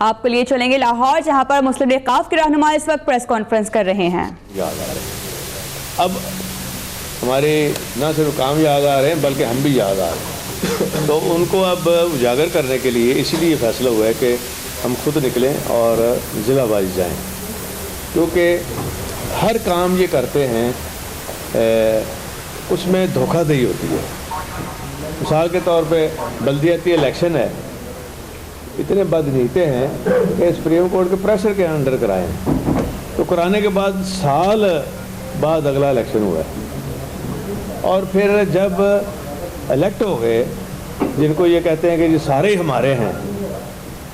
آپ کو لیے چلیں گے لاہور، جہاں پر مسلم لیگ ق کے رہنما اس وقت پریس کانفرنس کر رہے ہیں۔ اب ہمارے نہ صرف کام یاد آ رہے ہیں بلکہ ہم بھی یاد آ رہے ہیں، تو ان کو اب اجاگر کرنے کے لیے اسی لیے فیصلہ ہوا ہے کہ ہم خود نکلیں اور ضلع وائز جائیں، کیونکہ ہر کام یہ کرتے ہیں اس میں دھوکہ دہی ہوتی ہے۔ مثال کے طور پہ بلدیاتی الیکشن ہے، اتنے بدنیتے ہیں کہ سپریم کورٹ کے پریشر کے انڈر کرائے ہیں، تو کرانے کے بعد سال بعد اگلا الیکشن ہوا ہے، اور پھر جب الیکٹ ہو گئے، جن کو یہ کہتے ہیں کہ یہ سارے ہی ہمارے ہیں،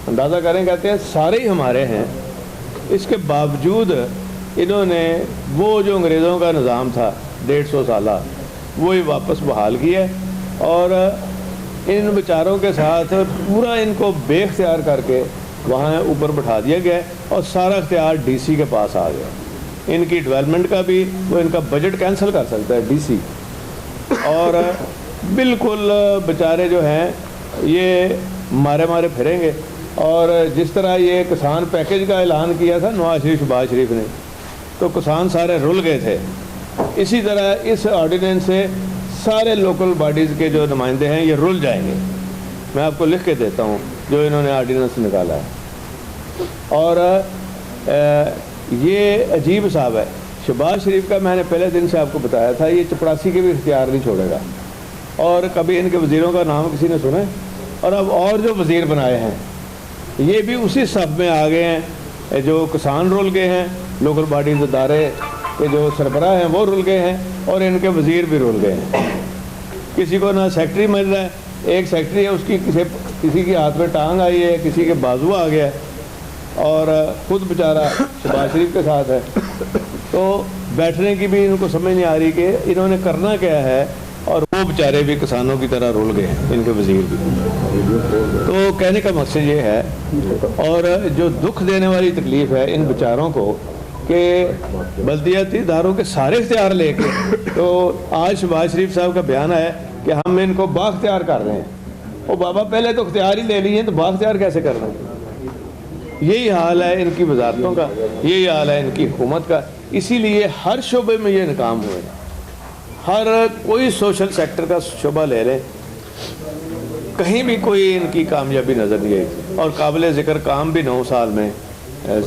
اندازہ کریں کہتے ہیں سارے ہی ہمارے ہیں، اس کے باوجود انہوں نے وہ جو انگریزوں کا نظام تھا 150 سالہ وہی واپس بحال کیا ہے، اور ان بیچاروں کے ساتھ پورا ان کو بے اختیار کر کے وہاں اوپر بٹھا دیا گیا ہے، اور سارا اختیار ڈی سی کے پاس آ گیا۔ ان کی ڈیولپمنٹ کا بھی وہ ان کا بجٹ کینسل کر سکتا ہے ڈی سی، اور بالکل بیچارے جو ہیں یہ مارے مارے پھریں گے۔ اور جس طرح یہ کسان پیکیج کا اعلان کیا تھا نواز شریف شہباز شریف نے، تو کسان سارے رل گئے تھے، اسی طرح اس آرڈیننس سے سارے لوکل باڈیز کے جو نمائندے ہیں یہ رل جائیں گے۔ میں آپ کو لکھ کے دیتا ہوں جو انہوں نے آرڈیننس نکالا ہے، اور یہ عجیب صاحب ہے۔ شہباز شریف کا میں نے پہلے دن سے آپ کو بتایا تھا، یہ چپڑاسی کے بھی اختیار نہیں چھوڑے گا، اور کبھی ان کے وزیروں کا نام کسی نے سنا ہے؟ اور اب اور جو وزیر بنائے ہیں یہ بھی اسی صف میں آ گئے ہیں، جو کسان رول گئے ہیں، لوکل باڈیز ادارے کے جو سربراہ ہیں وہ رول گئے ہیں، اور ان کے وزیر بھی رول گئے ہیں۔ کسی کو نہ سیکٹری مل رہا ہے، ایک سیکٹری ہے اس کی کسی کے ہاتھ میں ٹانگ آئی ہے، کسی کے بازو آ گیا ہے، اور خود بیچارہ شہباز شریف کے ساتھ ہے، تو بیٹھنے کی بھی ان کو سمجھ نہیں آ رہی کہ انہوں نے کرنا کیا ہے، اور وہ بیچارے بھی کسانوں کی طرح رول گئے ہیں، ان کے وزیر بھی۔ تو کہنے کا مقصد یہ ہے، اور جو دکھ دینے والی تکلیف ہے ان بیچاروں کو کہ بلدیاتی اداروں کے سارے اختیار لے کے، تو آج شہباز شریف صاحب کا بیان ہے کہ ہم ان کو بااختیار کر رہے ہیں۔ وہ بابا پہلے تو اختیار ہی لے لیے ہیں تو بااختیار کیسے کر رہے ہیں؟ یہی حال ہے ان کی وزارتوں کا، یہی حال ہے ان کی حکومت کا، اسی لیے ہر شعبے میں یہ ناکام ہوئے ہیں۔ ہر کوئی سوشل سیکٹر کا شعبہ لے لیں، کہیں بھی کوئی ان کی کامیابی نظر نہیں آئی، اور قابل ذکر کام بھی 9 سال میں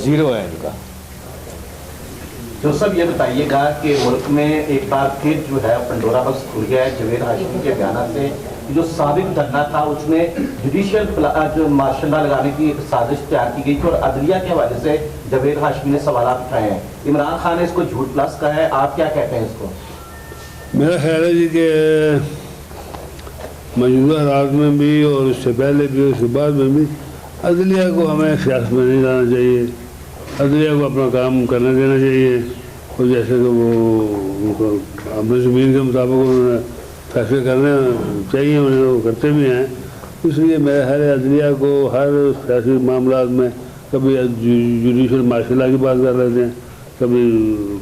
زیرو ہے ان کا۔ جو سب یہ بتائیے گا کہ ملک میں ایک بار پھر جو ہے پنڈورا باکس کھل گیا ہے جاوید ہاشمی کے بیانات سے۔ جو سابق دھرنا تھا اس میں جوڈیشل جو مارشل لا لگانے کی ایک سازش تیار کی گئی تھی، اور عدلیہ کے حوالے سے جاوید ہاشمی نے سوالات اٹھائے ہیں۔ عمران خان نے اس کو جھوٹ پلس کہا ہے، آپ کیا کہتے ہیں اس کو؟ میرا خیال ہے جی کہ موجودہ حالات میں بھی اور اس سے پہلے بھی اور اس کے بعد میں بھی عدلیہ کو ہمیں سیاست میں نہیں لانا چاہیے، عدلیہ کو اپنا کام کرنے دینا چاہیے، اور جیسے کہ وہ اپنے زمین کے مطابق انہوں نے فیصلے کرنے چاہیے، انہیں وہ کرتے بھی ہیں۔ اس لیے میرا خیال ہے عدلیہ کو ہر سیاسی معاملات میں کبھی جوڈیشل مارشل لا کی بات کر لیتے ہیں، کبھی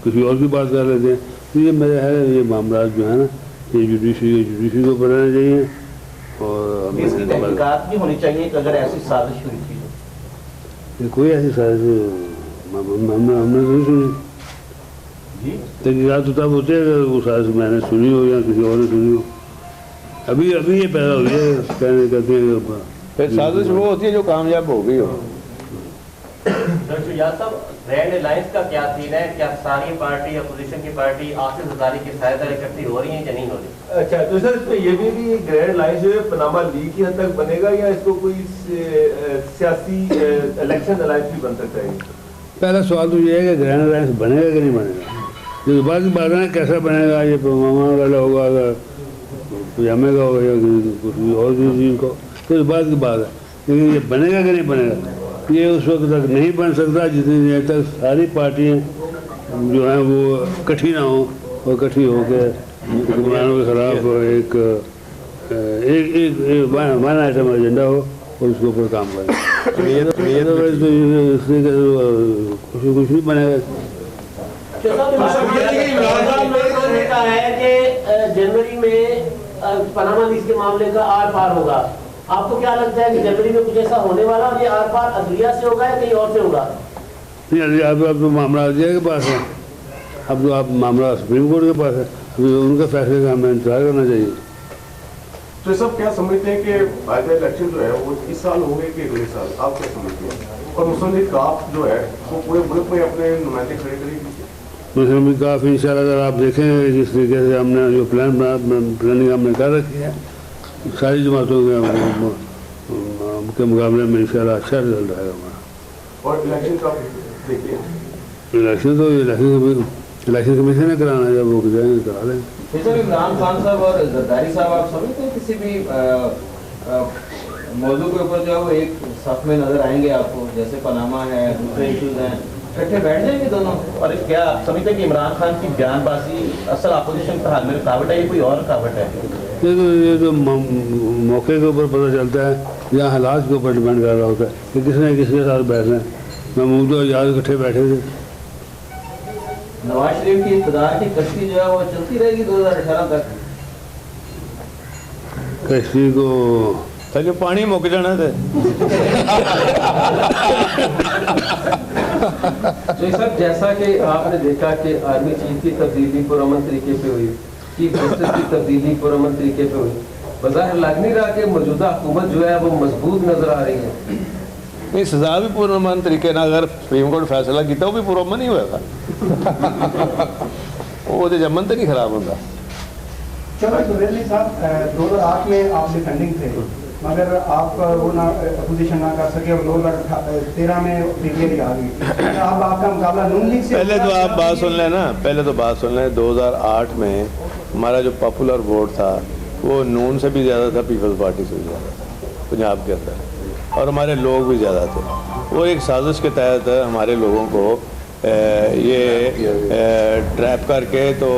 کسی اور کی بات کر لیتے ہیں۔ یہ میرا خیال ہے یہ معاملات جو ہے نا یہ جوڈیشری کو بنانا چاہیے، اور اس کی تحقیقات بھی ہونی چاہیے کہ اگر ایسی سازش ہوئی تھی۔ کوئی ایسی سازش ہم نے نہیں سنی۔ تحقیقات تو تب ہوتے ہیں کہ وہ سازش میں نے سنی ہو یا کسی اور نے سنی ہو۔ ابھی یہ پیدا ہوئی ہے، کہتے ہیں پھر سازش وہ ہوتی ہے جو کامیاب ہو گئی ہو۔ ڈاکٹر یاد صاحب، گرینڈ الائنس کا کیا سین ہے؟ کیا ساری پارٹی اپوزیشن کی پارٹی آصف زرداری کی سایہ دار اکٹھی ہو رہی ہیں یا نہیں ہو رہی؟ اچھا، تو سر اس میں یہ بھی گرینڈ الائنس جو ہے پاناما لیگ کی حد تک بنے گا، یا اس کو کوئی سیاسی الیکشن الائنس بھی بن سکتا ہے؟ پہلا سوال تو یہ ہے کہ گرینڈ الائنس بنے گا کہ نہیں بنے گا۔ جو بعد کی بات ہے کیسا بنے گا، یہ پاناما والا ہوگا، پجامے کا ہوگا یا کسی اور چیز کو، تو بعد کی بات ہے، لیکن یہ بنے گا کہ نہیں بنے گا یہ اس وقت تک نہیں بن سکتا جتنی دیر تک ساری پارٹیاں جو ہیں وہ اکٹھی نہ ہوں، اور اکٹھی ہو کے حکمرانوں کے خلاف ایک ون آئٹم ایجنڈا ہو اور اس کے اوپر کام کریں۔ کچھ نہیں بنے گا۔ جنوری میں پاناما لیز کے معاملے کا آر پار ہوگا، آپ کو کیا لگتا ہے کہ جنوری میں کچھ ایسا ہونے والا اور یہ آر پار عدلیہ سے ہوگا یا کہیں اور سے ہوگا؟ نہیں، اب تو معاملہ عدلیہ کے پاس ہے، اب تو آپ معاملہ سپریم کورٹ کے پاس ہے، ابھی ان کے فیصلے کا ہمیں انتظار کرنا چاہیے۔ تو یہ سب کیا سمجھتے ہیں کہ آئندہ الیکشن جو ہے وہ اس سال ہوں گے کہ اگلے سال، آپ کیا سمجھتے ہیں؟ اور مسلم لیگ کاف جو ہے وہ پورے ملک میں اپنے نمائندے کھڑے کرے گی؟ مسلم لیگ کاف انشاءاللہ اگر آپ دیکھیں جس طریقے سے ہم نے جو پلاننگ ہم نے کر رکھی ہے، ساری جماعتوں کے مقابلے میں انشاءاللہ اچھا رزلٹ آئے گا ہمارا۔ اور الیکشن کا دیکھیے، الیکشن تو الیکشن کمیشن نے کرانا ہے، جب وہ جائیں گے کرا لیں گے۔ سر عمران خان صاحب اور زرداری صاحب آپ سمجھتے ہیں کسی بھی موضوع کے اوپر جو ہے وہ ایک صف میں نظر آئیں گے آپ کو، جیسے پاناما ہے، دوسرے ایشوز ہیں، اکٹھے بیٹھ جائیں گے دونوں؟ اور کیا آپ سمجھتے ہیں کہ عمران خان کی بیان بازی اصل اپوزیشن کا حال میں رکاوٹ ہے یا کوئی اور رکاوٹ ہے؟ یہ تو موقع کے اوپر پتہ چلتا ہے یا حالات کے اوپر ڈپینڈ کر رہا ہوتا ہے کہ کس نے کس کے ساتھ بیٹھنا ہے۔ محمود و یاد اکٹھے بیٹھے تھے۔ نواز شریف کی اقتدار کی کشتی جو ہے وہ چلتی رہے گی 2018 تک؟ کشتی کو جو پانی مک جانا تھا۔ تو سب جیسا کہ آپ نے دیکھا کہ آرمی چیف کی تبدیلی پرامن طریقے پہ ہوئی، چیف جسٹس کی تبدیلی پرامن طریقے پہ ہوئی، بظاہر لگ نہیں رہا کہ موجودہ حکومت جو ہے وہ مضبوط نظر آ رہی ہے۔ نہیں، سزا بھی پرامن طریقے نہ اگر سپریم کورٹ فیصلہ کیتا وہ بھی پرامن ہی ہوا تھا، وہ تو جمن تو نہیں خراب ہوتا۔ چلو زبیر صاحب 2008 میں آپ ڈیفینڈنگ تھے مگر آپ وہ نہ اپوزیشن نہ کر سکے اور 2013 میں پی آ گئی، اب آپ کا مقابلہ نون لیگ سے۔ پہلے تو آپ بات سن لیں نا، پہلے تو بات سن لیں، 2008 میں ہمارا جو پاپولر ووٹ تھا وہ نون سے بھی زیادہ تھا، پیپلز پارٹی سے بھی زیادہ تھا پنجاب کے اندر، اور ہمارے لوگ بھی زیادہ تھے۔ وہ ایک سازش کے تحت ہمارے لوگوں کو یہ ٹریپ کر کے تو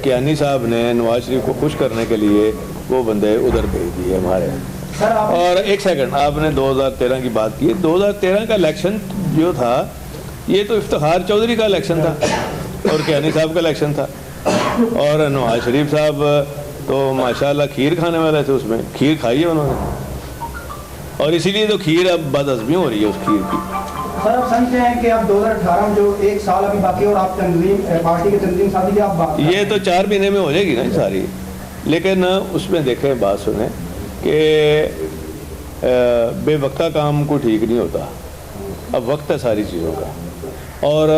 کیانی صاحب نے نواز شریف کو خوش کرنے کے لیے وہ بندے ادھر بھیج دیے ہمارے۔ اور ایک سیکنڈ، آپ نے 2013 کی بات کی، 2013 کا الیکشن جو تھا یہ تو افتخار چودھری کا الیکشن تھا اور کیانی صاحب کا الیکشن تھا، اور نواز شریف صاحب تو ماشاءاللہ کھیر کھانے والے تھے، اس میں کھیر کھائی ہے انہوں نے، اور اسی لیے تو کھیر اب بدہضمی ہو رہی ہے اس کھیر کی۔ سر آپ سمجھتے ہیں کہ اب 2018 میں جو ایک سال ابھی باقی اور آپ تنظیم پارٹی کے تنظیم ساتھی کی آپ بات، یہ تو 4 مہینے میں ہو جائے گی نا ساری، لیکن اس میں دیکھیں بات سنیں کہ بے وقتہ کام کو ٹھیک نہیں ہوتا، اب وقت ہے ساری چیزوں کا، اور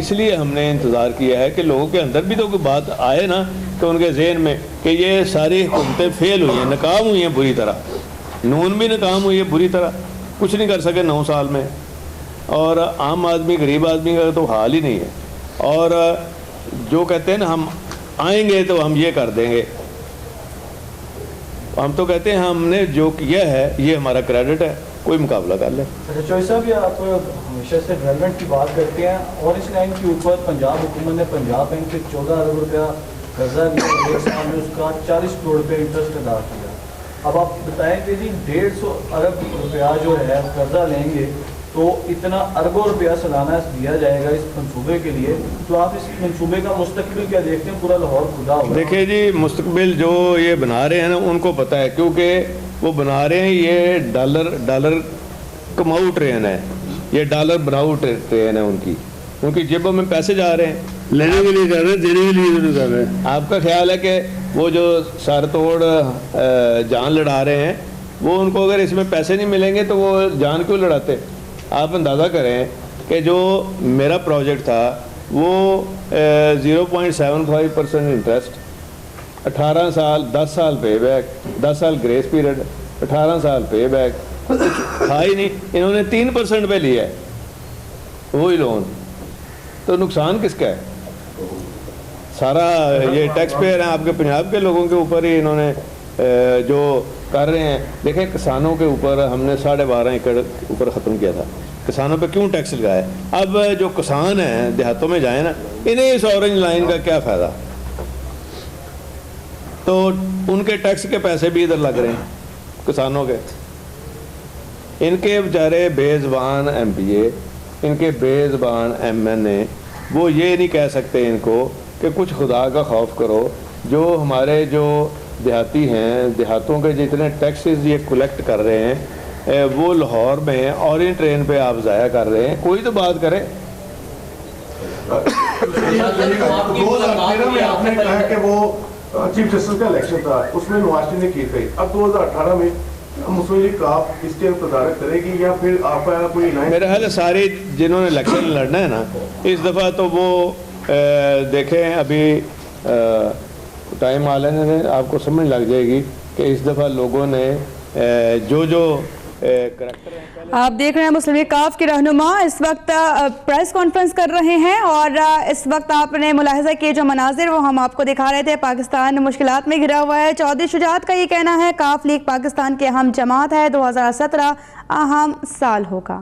اس لیے ہم نے انتظار کیا ہے کہ لوگوں کے اندر بھی تو کوئی بات آئے نا کہ ان کے ذہن میں کہ یہ ساری حکومتیں فیل ہوئی ہیں، ناکام ہوئی ہیں بری طرح، نون بھی ناکام ہوئی ہے بری طرح، کچھ نہیں کر سکے 9 سال میں، اور عام آدمی غریب آدمی کا تو حال ہی نہیں ہے، اور جو کہتے ہیں نا ہم آئیں گے تو ہم یہ کر دیں گے، ہم تو کہتے ہیں ہم نے جو کیا ہے یہ ہمارا کریڈٹ ہے، کوئی مقابلہ کر لیں۔ چوہی صاحب، یہ آپ ہمیشہ سے ڈیولپمنٹ کی بات کرتے ہیں، اور اس لائن کے اوپر پنجاب حکومت نے پنجاب بینک سے 14 ارب روپیہ قرضہ لیا، ایک سال میں اس کا 40 کروڑ روپے انٹرسٹ ادا کیا۔ اب آپ بتائیں کہ جی 150 ارب روپیہ جو ہے قرضہ لیں گے تو اتنا اربوں روپیہ سالانہ دیا جائے گا اس منصوبے کے لیے، تو آپ اس منصوبے کا مستقبل کیا دیکھتے ہیں؟ پورا لاہور کھلا ہوگا۔ دیکھیں جی، مستقبل جو یہ بنا رہے ہیں نا ان کو پتہ ہے، کیونکہ وہ بنا رہے ہیں یہ ڈالر کماؤ ٹرین ہے، یہ ڈالر بناؤ ٹرین ہے، ان کی جیبوں میں پیسے جا رہے ہیں، لینے کے لیے کر رہے ہیں، دینے کے لیے نہیں کر رہے ہیں۔ آپ کا خیال ہے کہ وہ جو سر توڑ جان لڑا رہے ہیں وہ ان کو اگر اس میں پیسے نہیں ملیں گے تو وہ جان کیوں لڑاتے؟ آپ اندازہ کریں کہ جو میرا پروجیکٹ تھا وہ 0.75% انٹرسٹ، 18 سال 10 سال پے بیک، 10 سال گریس پیریڈ، 18 سال پے بیک، تھا ہی نہیں، انہوں نے 3% پہ لیا ہے وہی لون، تو نقصان کس کا ہے؟ سارا یہ ٹیکس پیئر ہیں آپ کے پنجاب کے لوگوں کے اوپر ہی انہوں نے جو کر رہے ہیں۔ دیکھیں کسانوں کے اوپر ہم نے 12.5 ایکڑ اوپر ختم کیا تھا، کسانوں پہ کیوں ٹیکس لگایا؟ اب جو کسان ہیں دیہاتوں میں جائیں نا، انہیں اس اورنج لائن کا کیا فائدہ؟ تو ان کے ٹیکس کے پیسے بھی ادھر لگ رہے ہیں کسانوں کے، ان کے بیچارے بے زبان ایم پی اے، ان کے بے زبان ایم این اے، وہ یہ نہیں کہہ سکتے ان کو کہ کچھ خدا کا خوف کرو، جو ہمارے جو دیہاتی ہیں, دیہاتوں کے جتنے ٹیکسز یہ کلیکٹ کر رہے ہیں وہ لاہور میں اورینٹ ٹرین پہ آپ ضائع کر رہے ہیں. کوئی تو بات کرے. 2013 میں آپ نے کہا کہ وہ چیف جسٹس کا الیکشن تھا, اس میں نواز شریف نے کی تھی. اب 2018 میں مسلم لیگ آپ اس کے تدارک کرے گی یا پھر آپ کا کوئی میرا خیال ہے سارے جنہوں نے الیکشن لڑنا ہے نا اس دفعہ تو وہ دیکھیں ابھی ٹائم آ لینے دیں, آپ کو سمجھ لگ جائے گی کہ اس دفعہ لوگوں نے جو آپ دیکھ رہے ہیں مسلم لیگ کاف کے رہنما اس وقت پریس کانفرنس کر رہے ہیں اور اس وقت آپ نے ملاحظہ کیے جو مناظر وہ ہم آپ کو دکھا رہے تھے. پاکستان مشکلات میں گھرا ہوا ہے. چودھری شجاعت کا یہ کہنا ہے کاف لیگ پاکستان کی اہم جماعت ہے, 2017 اہم سال ہوگا.